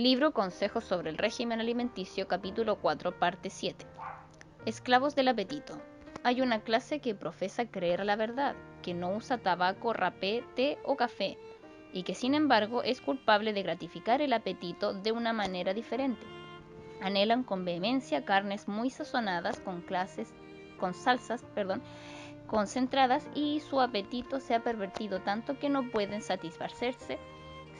Libro Consejos sobre el régimen alimenticio, capítulo 4, parte 7. Esclavos del apetito. Hay una clase que profesa creer la verdad, que no usa tabaco, rapé, té o café, y que sin embargo es culpable de gratificar el apetito de una manera diferente. Anhelan con vehemencia carnes muy sazonadas con salsas, concentradas, y su apetito se ha pervertido tanto que no pueden satisfacerse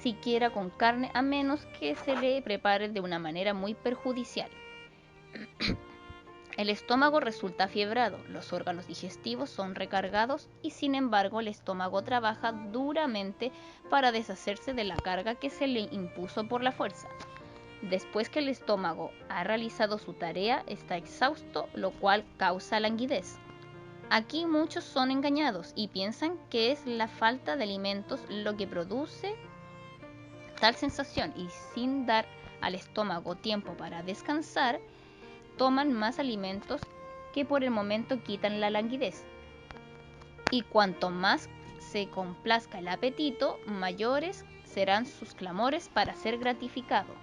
siquiera con carne a menos que se le prepare de una manera muy perjudicial. El estómago resulta afiebrado, los órganos digestivos son recargados y sin embargo el estómago trabaja duramente para deshacerse de la carga que se le impuso por la fuerza. Después que el estómago ha realizado su tarea, está exhausto, lo cual causa languidez. Aquí muchos son engañados y piensan que es la falta de alimentos lo que produce tal sensación, y sin dar al estómago tiempo para descansar, toman más alimentos que por el momento quitan la languidez. Y cuanto más se complazca el apetito, mayores serán sus clamores para ser gratificado.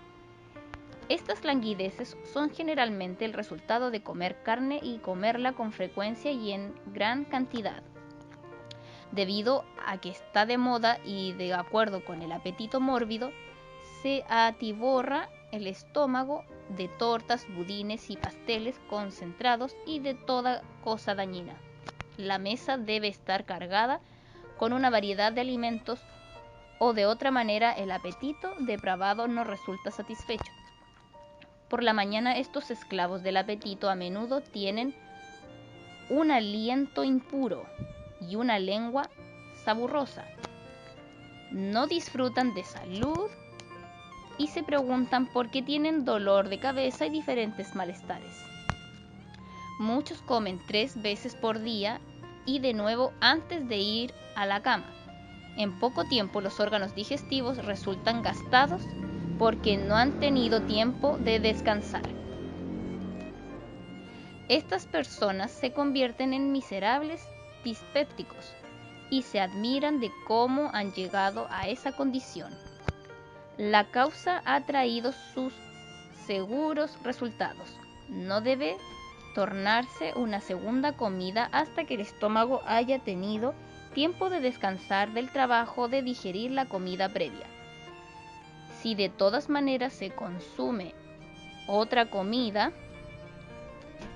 Estas languideces son generalmente el resultado de comer carne y comerla con frecuencia y en gran cantidad. Debido a que está de moda y de acuerdo con el apetito mórbido, se atiborra el estómago de tortas, budines y pasteles concentrados y de toda cosa dañina. La mesa debe estar cargada con una variedad de alimentos o de otra manera el apetito depravado no resulta satisfecho. Por la mañana estos esclavos del apetito a menudo tienen un aliento impuro y una lengua saburrosa. No disfrutan de salud y se preguntan por qué tienen dolor de cabeza y diferentes malestares. Muchos comen 3 veces por día y de nuevo antes de ir a la cama. En poco tiempo los órganos digestivos resultan gastados porque no han tenido tiempo de descansar. Estas personas se convierten en miserables dispépticos y se admiran de cómo han llegado a esa condición. La causa ha traído sus seguros resultados. No debe tornarse una segunda comida hasta que el estómago haya tenido tiempo de descansar del trabajo de digerir la comida previa. Si de todas maneras se consume otra comida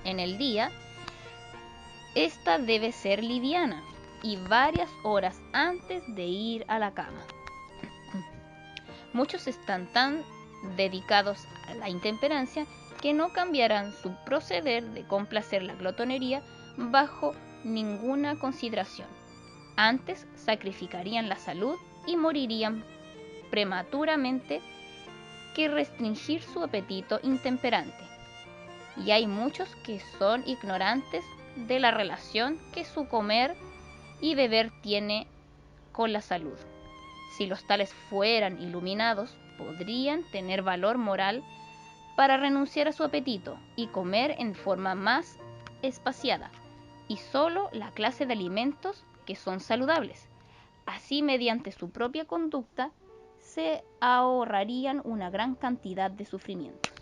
en el día, esta debe ser liviana y varias horas antes de ir a la cama. Muchos están tan dedicados a la intemperancia que no cambiarán su proceder de complacer la glotonería bajo ninguna consideración. Antes sacrificarían la salud y morirían prematuramente que restringir su apetito intemperante. Y hay muchos que son ignorantes de la relación que su comer y beber tiene con la salud. Si los tales fueran iluminados, podrían tener valor moral para renunciar a su apetito y comer en forma más espaciada, y solo la clase de alimentos que son saludables. Así, mediante su propia conducta, se ahorrarían una gran cantidad de sufrimientos.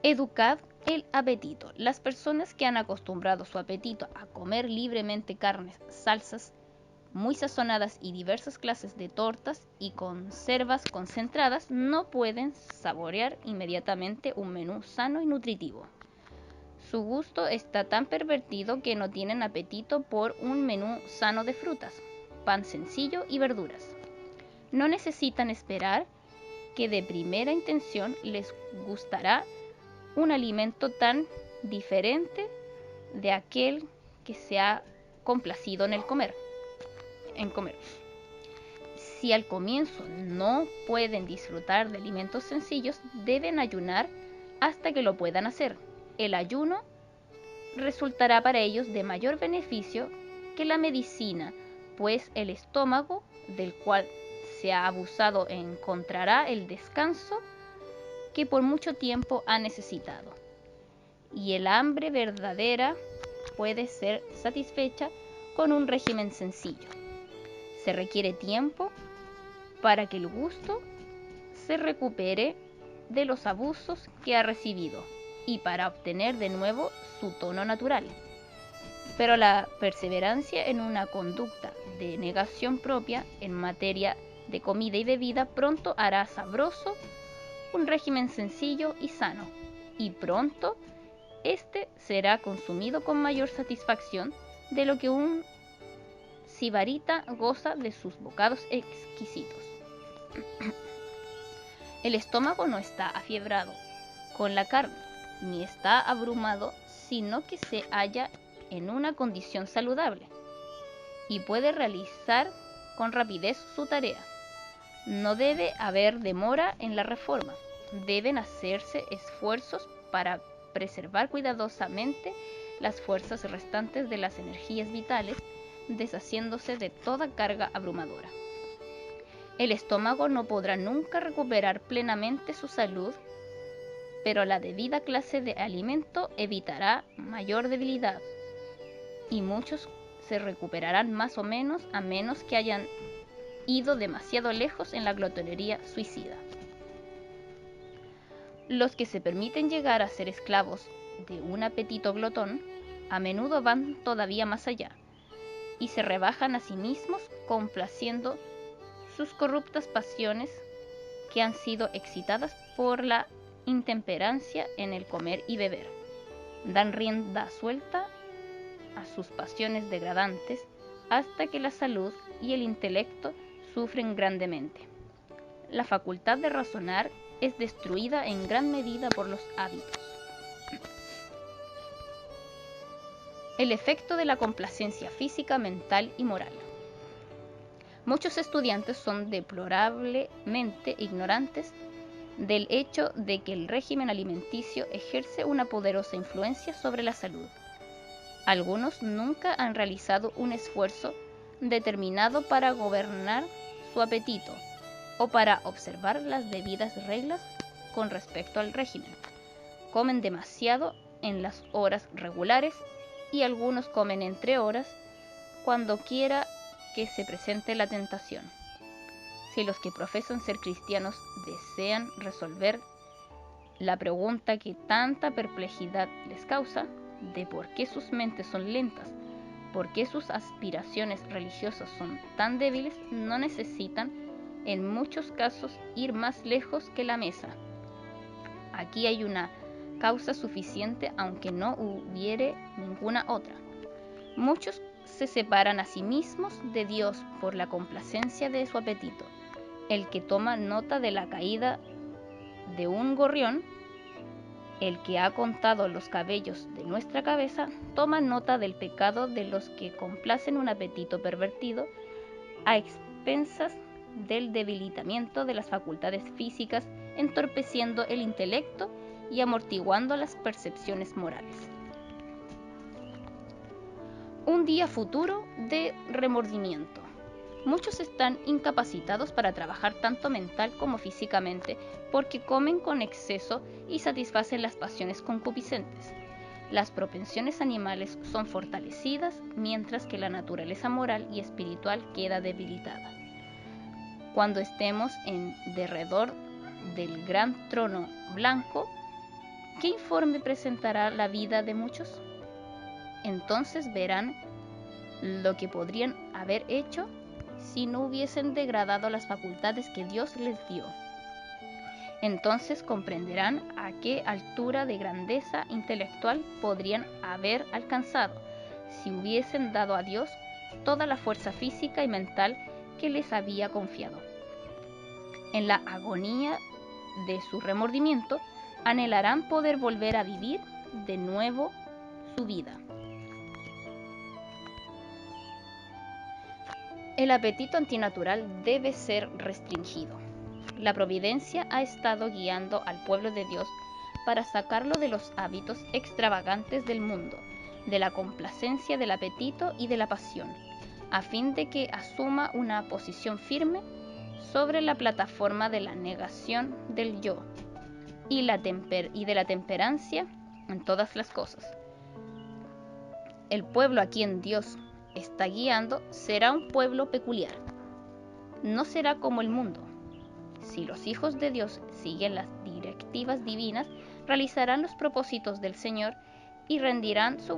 Educad el apetito. Las personas que han acostumbrado su apetito a comer libremente carnes, salsas muy sazonadas y diversas clases de tortas y conservas concentradas no pueden saborear inmediatamente un menú sano y nutritivo. Su gusto está tan pervertido que no tienen apetito por un menú sano de frutas, pan sencillo y verduras. No necesitan esperar que de primera intención les gustará un alimento tan diferente de aquel que se ha complacido en comer. Si al comienzo no pueden disfrutar de alimentos sencillos, deben ayunar hasta que lo puedan hacer. El ayuno resultará para ellos de mayor beneficio que la medicina, pues el estómago, del cual se ha abusado, encontrará el descanso que por mucho tiempo ha necesitado. Y el hambre verdadera puede ser satisfecha con un régimen sencillo. Se requiere tiempo para que el gusto se recupere de los abusos que ha recibido y para obtener de nuevo su tono natural. Pero la perseverancia en una conducta de negación propia en materia de comida y bebida pronto hará sabroso un régimen sencillo y sano, y pronto este será consumido con mayor satisfacción de lo que un sibarita goza de sus bocados exquisitos. El estómago no está afiebrado con la carne, ni está abrumado, sino que se halla en una condición saludable y puede realizar con rapidez su tarea. No debe haber demora en la reforma. Deben hacerse esfuerzos para preservar cuidadosamente las fuerzas restantes de las energías vitales, deshaciéndose de toda carga abrumadora. El estómago no podrá nunca recuperar plenamente su salud, pero la debida clase de alimento evitará mayor debilidad, y muchos se recuperarán más o menos a menos que hayan ido demasiado lejos en la glotonería suicida. Los que se permiten llegar a ser esclavos de un apetito glotón, a menudo van todavía más allá, y se rebajan a sí mismos complaciendo sus corruptas pasiones que han sido excitadas por la intemperancia en el comer y beber. Dan rienda suelta a sus pasiones degradantes hasta que la salud y el intelecto sufren grandemente. La facultad de razonar es destruida en gran medida por los hábitos. El efecto de la complacencia física, mental y moral. Muchos estudiantes son deplorablemente ignorantes del hecho de que el régimen alimenticio ejerce una poderosa influencia sobre la salud. Algunos nunca han realizado un esfuerzo determinado para gobernar su apetito o para observar las debidas reglas con respecto al régimen. Comen demasiado en las horas regulares y algunos comen entre horas cuando quiera que se presente la tentación. Si los que profesan ser cristianos desean resolver la pregunta que tanta perplejidad les causa, de por qué sus mentes son lentas, por qué sus aspiraciones religiosas son tan débiles, no necesitan en muchos casos ir más lejos que la mesa. Aquí hay una causa suficiente, aunque no hubiere ninguna otra. Muchos se separan a sí mismos de Dios por la complacencia de su apetito. El que toma nota de la caída de un gorrión, el que ha contado los cabellos de nuestra cabeza, toma nota del pecado de los que complacen un apetito pervertido a expensas del debilitamiento de las facultades físicas, entorpeciendo el intelecto y amortiguando las percepciones morales. Un día futuro de remordimiento. Muchos están incapacitados para trabajar tanto mental como físicamente porque comen con exceso y satisfacen las pasiones concupiscentes. Las propensiones animales son fortalecidas mientras que la naturaleza moral y espiritual queda debilitada. Cuando estemos en derredor del gran trono blanco, ¿qué informe presentará la vida de muchos? Entonces verán lo que podrían haber hecho si no hubiesen degradado las facultades que Dios les dio. Entonces comprenderán a qué altura de grandeza intelectual podrían haber alcanzado si hubiesen dado a Dios toda la fuerza física y mental que les había confiado. En la agonía de su remordimiento, anhelarán poder volver a vivir de nuevo su vida. El apetito antinatural debe ser restringido. La providencia ha estado guiando al pueblo de Dios para sacarlo de los hábitos extravagantes del mundo, de la complacencia del apetito y de la pasión, a fin de que asuma una posición firme sobre la plataforma de la negación del yo y de la temperancia en todas las cosas. El pueblo a quien Dios está guiando será un pueblo peculiar. No será como el mundo, Si los hijos de Dios siguen las directivas divinas, realizarán los propósitos del Señor y rendirán su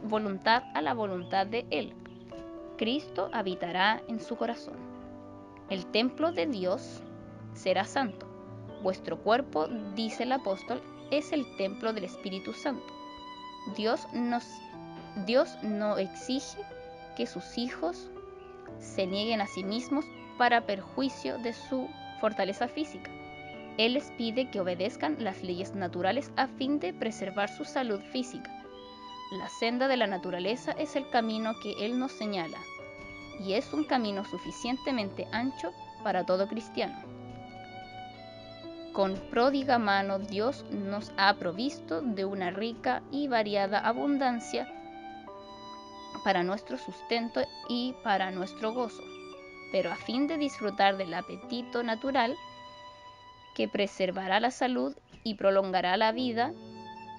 voluntad a la voluntad de Él. Cristo habitará en su corazón. El templo de Dios será santo. Vuestro cuerpo, dice el apóstol, es el templo del Espíritu Santo. Dios no exige que sus hijos se nieguen a sí mismos para perjuicio de su fortaleza física. Él les pide que obedezcan las leyes naturales a fin de preservar su salud física. La senda de la naturaleza es el camino que Él nos señala, y es un camino suficientemente ancho para todo cristiano. Con pródiga mano Dios nos ha provisto de una rica y variada abundancia para nuestro sustento y para nuestro gozo, pero a fin de disfrutar del apetito natural que preservará la salud y prolongará la vida,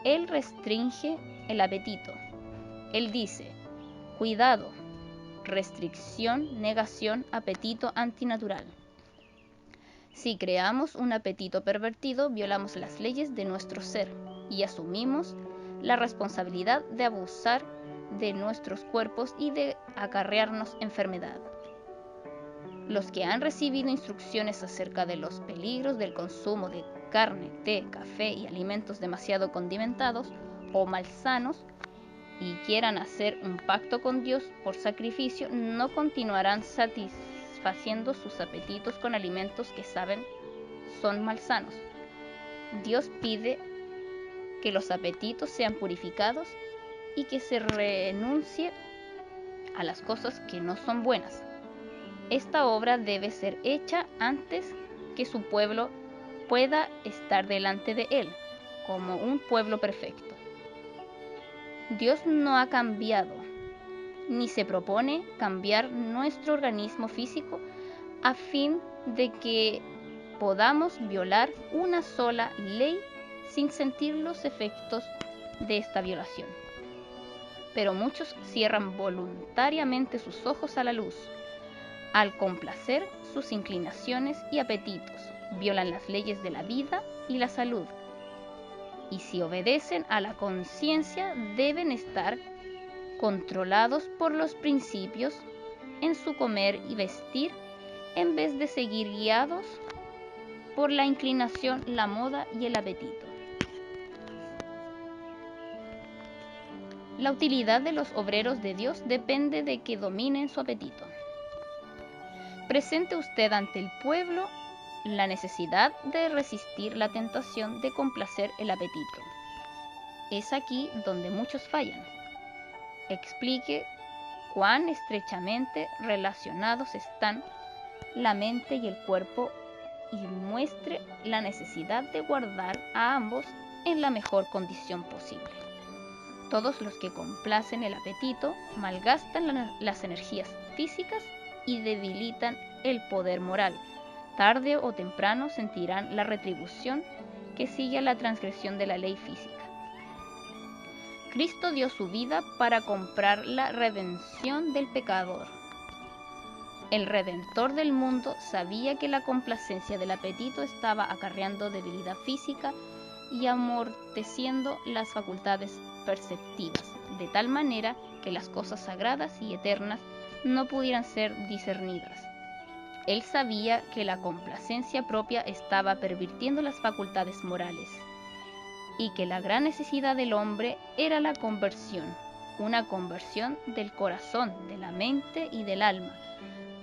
Él restringe el apetito. Él dice: cuidado, restricción, negación, apetito antinatural. Si creamos un apetito pervertido, violamos las leyes de nuestro ser y asumimos la responsabilidad de abusar de nuestros cuerpos y de acarrearnos enfermedad. Los que han recibido instrucciones acerca de los peligros del consumo de carne, té, café y alimentos demasiado condimentados o malsanos y quieran hacer un pacto con Dios por sacrificio, no continuarán satisfaciendo sus apetitos con alimentos que saben son malsanos. Dios pide que los apetitos sean purificados y que se renuncie a las cosas que no son buenas. Esta obra debe ser hecha antes que su pueblo pueda estar delante de Él como un pueblo perfecto. Dios no ha cambiado, ni se propone cambiar nuestro organismo físico a fin de que podamos violar una sola ley sin sentir los efectos de esta violación. Pero muchos cierran voluntariamente sus ojos a la luz. Al complacer sus inclinaciones y apetitos, violan las leyes de la vida y la salud. Y si obedecen a la conciencia, deben estar controlados por los principios en su comer y vestir, en vez de seguir guiados por la inclinación, la moda y el apetito. La utilidad de los obreros de Dios depende de que dominen su apetito. Presente usted ante el pueblo la necesidad de resistir la tentación de complacer el apetito. Es aquí donde muchos fallan. Explique cuán estrechamente relacionados están la mente y el cuerpo y muestre la necesidad de guardar a ambos en la mejor condición posible. Todos los que complacen el apetito malgastan las energías físicas y debilitan el poder moral. Tarde o temprano sentirán la retribución que sigue a la transgresión de la ley física. Cristo dio su vida para comprar la redención del pecador. El Redentor del mundo sabía que la complacencia del apetito estaba acarreando debilidad física y amorteciendo las facultades perceptivas, de tal manera que las cosas sagradas y eternas no pudieran ser discernidas. Él sabía que la complacencia propia estaba pervirtiendo las facultades morales y que la gran necesidad del hombre era la conversión, una conversión del corazón, de la mente y del alma,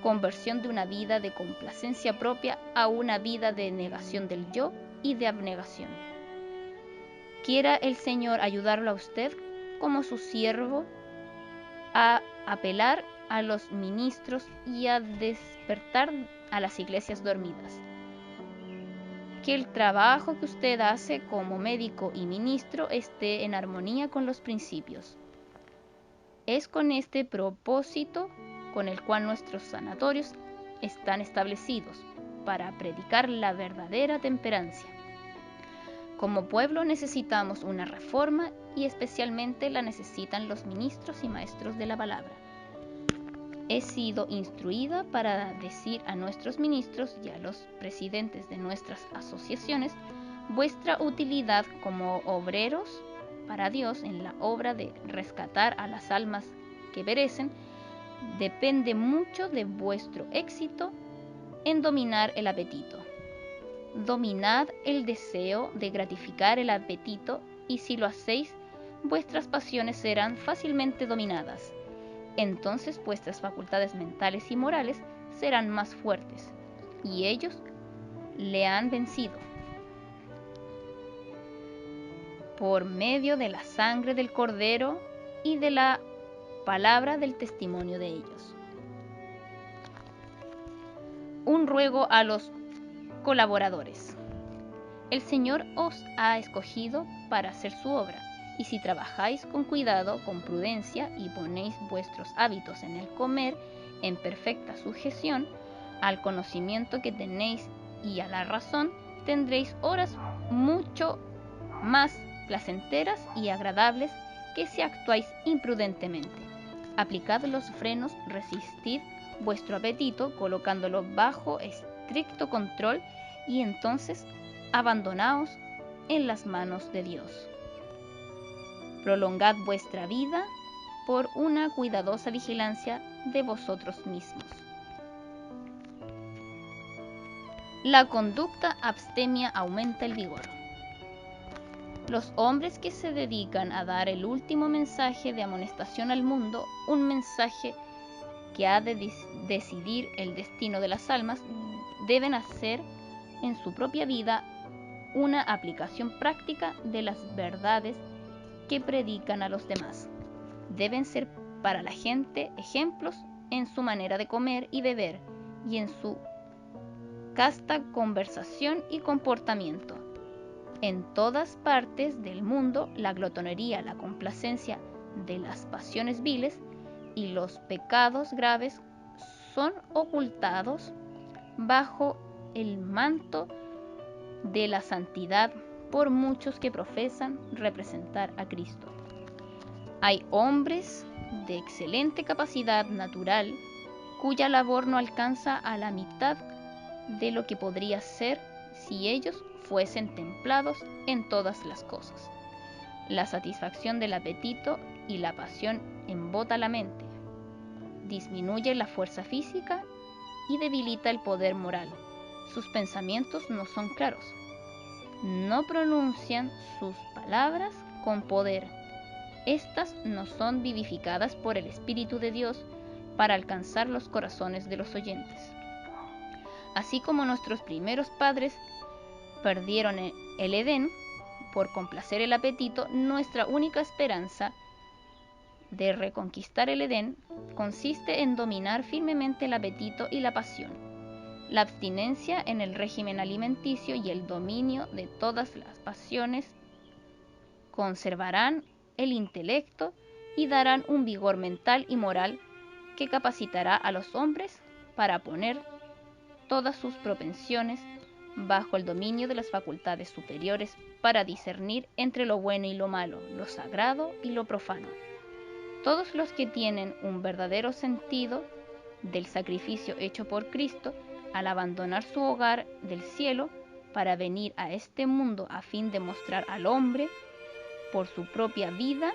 conversión de una vida de complacencia propia a una vida de negación del yo y de abnegación. Quiera el Señor ayudarlo a usted como su siervo a apelar a los ministros y a despertar a las iglesias dormidas. Que el trabajo que usted hace como médico y ministro esté en armonía con los principios. Es con este propósito con el cual nuestros sanatorios están establecidos, para predicar la verdadera temperancia. Como pueblo necesitamos una reforma y especialmente la necesitan los ministros y maestros de la palabra. he sido instruida para decir a nuestros ministros y a los presidentes de nuestras asociaciones vuestra utilidad como obreros para Dios en la obra de rescatar a las almas que perecen depende mucho de vuestro éxito en dominar el apetito. Dominad el deseo de gratificar el apetito y si lo hacéis, vuestras pasiones serán fácilmente dominadas. Entonces vuestras facultades mentales y morales serán más fuertes, y ellos le han vencido por medio de la sangre del Cordero y de la palabra del testimonio de ellos. Un ruego a los colaboradores. El Señor os ha escogido para hacer su obra, y si trabajáis con cuidado, con prudencia, y ponéis vuestros hábitos en el comer en perfecta sujeción al conocimiento que tenéis y a la razón, tendréis horas mucho más placenteras y agradables que si actuáis imprudentemente. Aplicad los frenos, resistid vuestro apetito, colocándolo bajo estricto control, y entonces abandonaos en las manos de Dios. Prolongad vuestra vida por una cuidadosa vigilancia de vosotros mismos. La conducta abstemia aumenta el vigor. Los hombres que se dedican a dar el último mensaje de amonestación al mundo, un mensaje que ha de decidir el destino de las almas, deben hacer en su propia vida una aplicación práctica de las verdades que predican a los demás. Deben ser para la gente ejemplos en su manera de comer y beber y en su casta conversación y comportamiento. En todas partes del mundo, la glotonería, la complacencia de las pasiones viles y los pecados graves son ocultados bajo el manto de la santidad por muchos que profesan representar a Cristo. Hay hombres de excelente capacidad natural cuya labor no alcanza a la mitad de lo que podría ser si ellos fuesen templados en todas las cosas. La satisfacción del apetito y la pasión embota la mente, disminuye la fuerza física y debilita el poder moral. Sus pensamientos no son claros, no pronuncian sus palabras con poder. Estas no son vivificadas por el Espíritu de Dios para alcanzar los corazones de los oyentes. Así como nuestros primeros padres perdieron el Edén por complacer el apetito, nuestra única esperanza de reconquistar el Edén consiste en dominar firmemente el apetito y la pasión. La abstinencia en el régimen alimenticio y el dominio de todas las pasiones conservarán el intelecto y darán un vigor mental y moral que capacitará a los hombres para poner todas sus propensiones bajo el dominio de las facultades superiores para discernir entre lo bueno y lo malo, lo sagrado y lo profano. Todos los que tienen un verdadero sentido del sacrificio hecho por Cristo al abandonar su hogar del cielo para venir a este mundo a fin de mostrar al hombre por su propia vida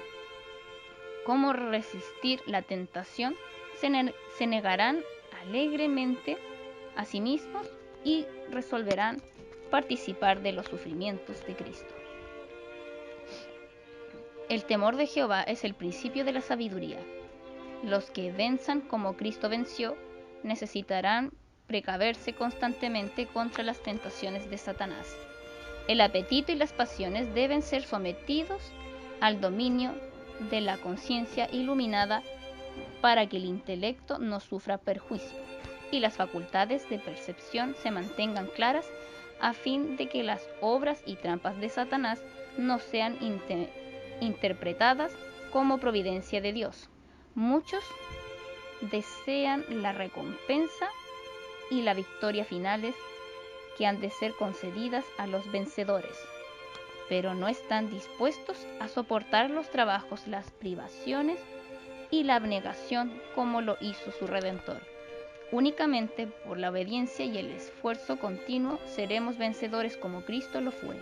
cómo resistir la tentación, se negarán alegremente a sí mismos y resolverán participar de los sufrimientos de Cristo. El temor de Jehová es el principio de la sabiduría. Los que venzan como Cristo venció necesitarán precaverse constantemente contra las tentaciones de Satanás. El apetito y las pasiones deben ser sometidos al dominio de la conciencia iluminada para que el intelecto no sufra perjuicio y las facultades de percepción se mantengan claras a fin de que las obras y trampas de Satanás no sean interpretadas como providencia de Dios. Muchos desean la recompensa y la victoria finales que han de ser concedidas a los vencedores, pero no están dispuestos a soportar los trabajos, las privaciones, y la abnegación como lo hizo su Redentor. Únicamente por la obediencia y el esfuerzo continuo seremos vencedores como Cristo lo fue.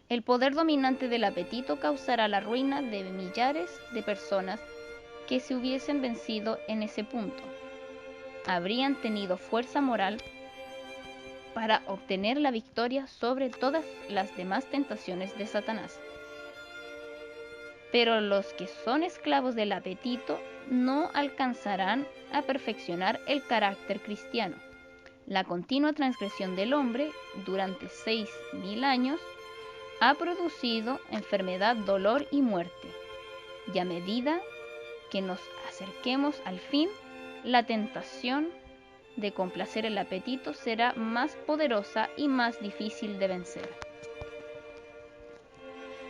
El poder dominante del apetito causará la ruina de millares de personas que se hubiesen vencido en ese punto. Habrían tenido fuerza moral para obtener la victoria sobre todas las demás tentaciones de Satanás. Pero los que son esclavos del apetito no alcanzarán a perfeccionar el carácter cristiano. La continua transgresión del hombre durante 6.000 años ha producido enfermedad, dolor y muerte. Y a medida que nos acerquemos al fin, la tentación de complacer el apetito será más poderosa y más difícil de vencer.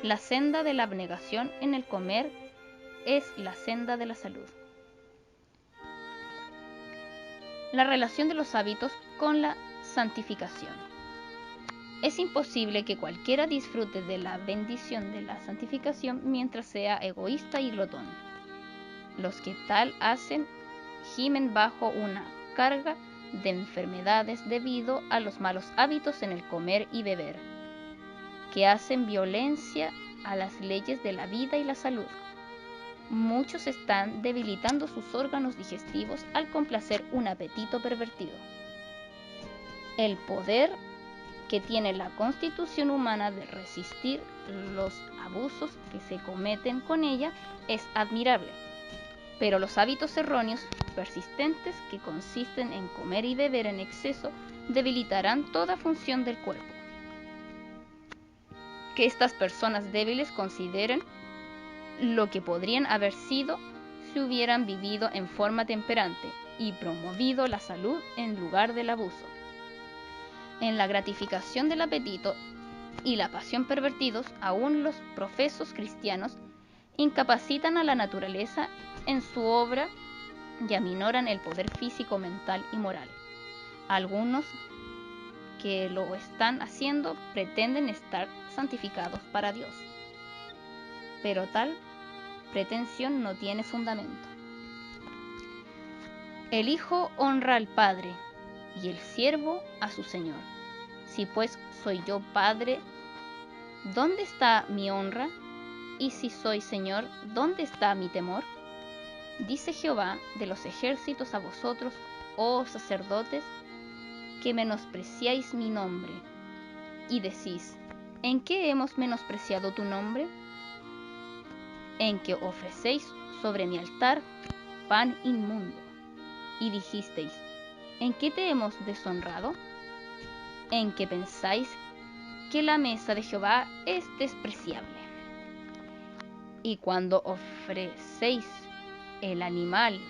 La senda de la abnegación en el comer es la senda de la salud. La relación de los hábitos con la santificación. Es imposible que cualquiera disfrute de la bendición de la santificación mientras sea egoísta y glotón. Los que tal hacen gimen bajo una carga de enfermedades debido a los malos hábitos en el comer y beber, que hacen violencia a las leyes de la vida y la salud. Muchos están debilitando sus órganos digestivos al complacer un apetito pervertido. El poder que tiene la constitución humana de resistir los abusos que se cometen con ella es admirable, pero los hábitos erróneos persistentes que consisten en comer y beber en exceso debilitarán toda función del cuerpo. Que estas personas débiles consideren lo que podrían haber sido si hubieran vivido en forma temperante y promovido la salud en lugar del abuso. En la gratificación del apetito y la pasión pervertidos, aún los profesos cristianos incapacitan a la naturaleza en su obra y aminoran el poder físico, mental y moral. Algunos que lo están haciendo pretenden estar santificados para Dios, pero tal pretensión no tiene fundamento. El Hijo honra al Padre y el siervo a su Señor. Si pues soy yo Padre, ¿dónde está mi honra? Y si soy Señor, ¿dónde está mi temor? Dice Jehová de los ejércitos a vosotros, oh sacerdotes, que menospreciáis mi nombre, y decís, ¿en qué hemos menospreciado tu nombre? En que ofrecéis sobre mi altar pan inmundo. Y dijisteis, ¿en qué te hemos deshonrado? En que pensáis que la mesa de Jehová es despreciable. Y cuando ofrecéis el animal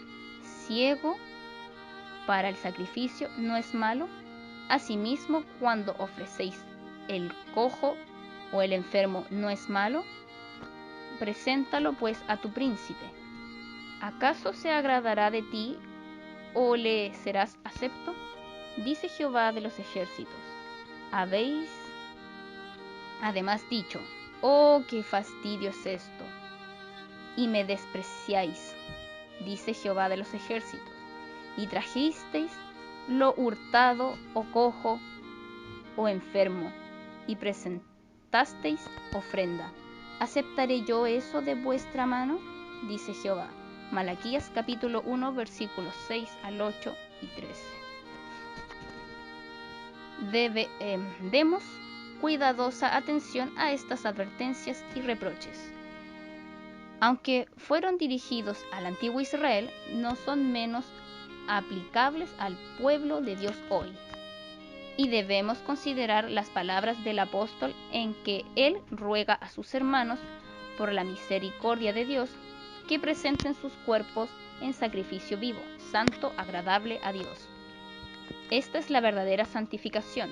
ciego para el sacrificio, ¿no es malo? Asimismo, cuando ofrecéis el cojo o el enfermo, ¿no es malo? Preséntalo pues a tu príncipe. ¿Acaso se agradará de ti o le serás acepto? Dice Jehová de los ejércitos. Habéis además dicho, oh, qué fastidio es esto, y me despreciáis, dice Jehová de los ejércitos, y trajisteis lo hurtado o cojo o enfermo, y presentasteis ofrenda. ¿Aceptaré yo eso de vuestra mano? Dice Jehová. Malaquías capítulo 1 versículos 6 al 8 y 13. Demos cuidadosa atención a estas advertencias y reproches. Aunque fueron dirigidos al antiguo Israel, no son menos aplicables al pueblo de Dios hoy. Y debemos considerar las palabras del apóstol en que él ruega a sus hermanos, por la misericordia de Dios, que presenten sus cuerpos en sacrificio vivo, santo, agradable a Dios. Esta es la verdadera santificación.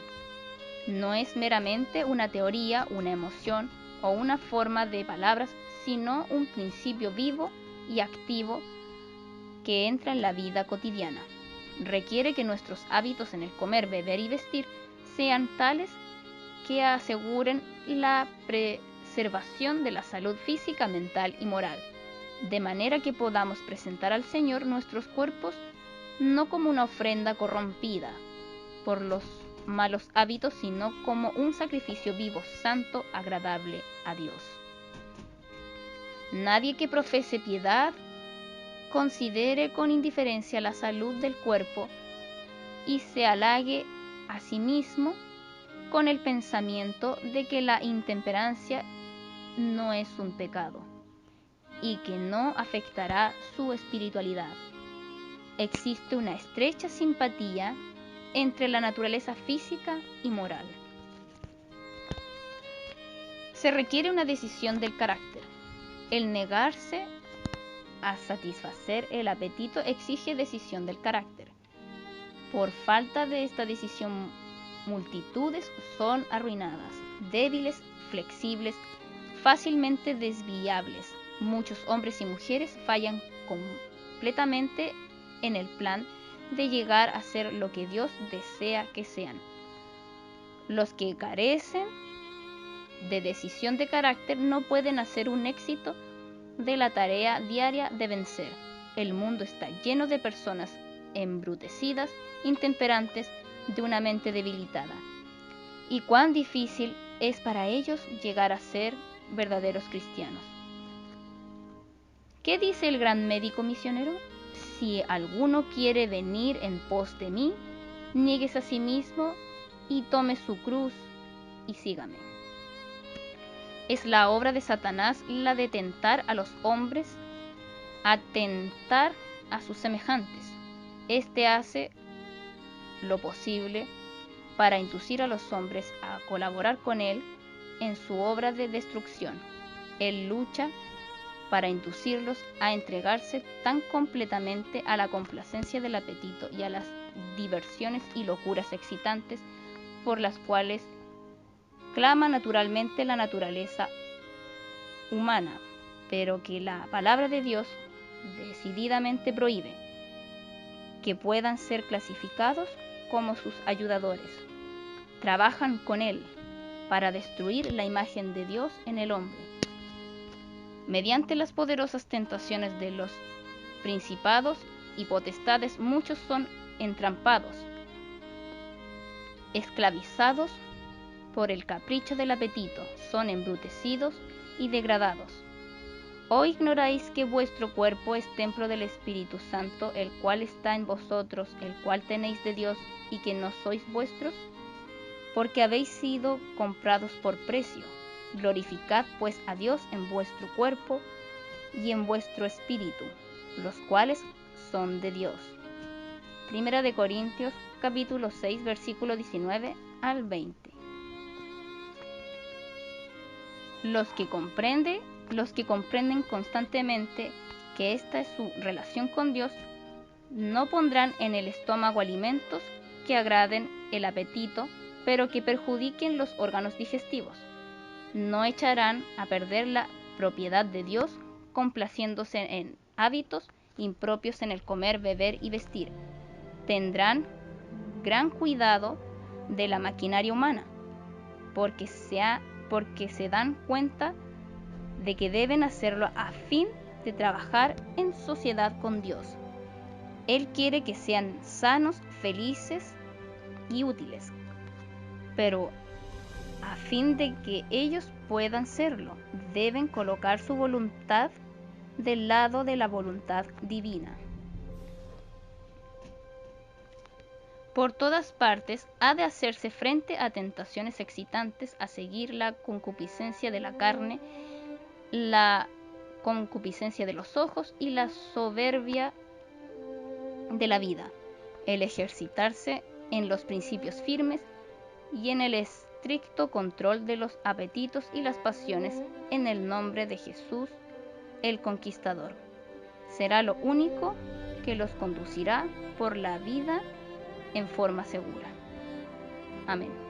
No es meramente una teoría, una emoción o una forma de palabras, sino un principio vivo y activo que entra en la vida cotidiana. Requiere que nuestros hábitos en el comer, beber y vestir sean tales que aseguren la preservación de la salud física, mental y moral. de manera que podamos presentar al Señor nuestros cuerpos no como una ofrenda corrompida por los malos hábitos, sino como un sacrificio vivo, santo, agradable a Dios. Nadie que profese piedad considere con indiferencia la salud del cuerpo y se halague a sí mismo con el pensamiento de que la intemperancia no es un pecado y que no afectará su espiritualidad. Existe una estrecha simpatía entre la naturaleza física y moral. Se requiere una decisión del carácter. El negarse a satisfacer el apetito exige decisión del carácter. Por falta de esta decisión, multitudes son arruinadas, débiles, flexibles, fácilmente desviables. Muchos hombres y mujeres fallan completamente en el plan de llegar a ser lo que Dios desea que sean. Los que carecen de decisión de carácter no pueden hacer un éxito de la tarea diaria de vencer. El mundo está lleno de personas embrutecidas, intemperantes, de una mente debilitada. Y cuán difícil es para ellos llegar a ser verdaderos cristianos. ¿Qué dice el gran médico misionero? Si alguno quiere venir en pos de mí, niéguese a sí mismo y tome su cruz y sígame. Es la obra de Satanás la de tentar a los hombres a tentar a sus semejantes. Este hace lo posible para inducir a los hombres a colaborar con él en su obra de destrucción. Él lucha para inducirlos a entregarse tan completamente a la complacencia del apetito y a las diversiones y locuras excitantes por las cuales clama naturalmente la naturaleza humana, pero que la palabra de Dios decididamente prohíbe, que puedan ser clasificados como sus ayudadores. Trabajan con él para destruir la imagen de Dios en el hombre. Mediante las poderosas tentaciones de los principados y potestades, muchos son entrampados, esclavizados por el capricho del apetito, son embrutecidos y degradados. ¿O ignoráis que vuestro cuerpo es templo del Espíritu Santo, el cual está en vosotros, el cual tenéis de Dios, y que no sois vuestros? Porque habéis sido comprados por precio. Glorificad pues a Dios en vuestro cuerpo y en vuestro espíritu, los cuales son de Dios. Primera de Corintios, capítulo 6, versículo 19 al 20. Los que comprenden constantemente que esta es su relación con Dios, no pondrán en el estómago alimentos que agraden el apetito, pero que perjudiquen los órganos digestivos. No echarán a perder la propiedad de Dios, complaciéndose en hábitos impropios en el comer, beber y vestir. Tendrán gran cuidado de la maquinaria humana, porque se dan cuenta de que deben hacerlo a fin de trabajar en sociedad con Dios. Él quiere que sean sanos, felices y útiles, pero a fin de que ellos puedan serlo, deben colocar su voluntad del lado de la voluntad divina. Por todas partes ha de hacerse frente a tentaciones excitantes, a seguir la concupiscencia de la carne, la concupiscencia de los ojos y la soberbia de la vida, el ejercitarse en los principios firmes y en el estricto control de los apetitos y las pasiones en el nombre de Jesús el Conquistador. Será lo único que los conducirá por la vida en forma segura. Amén.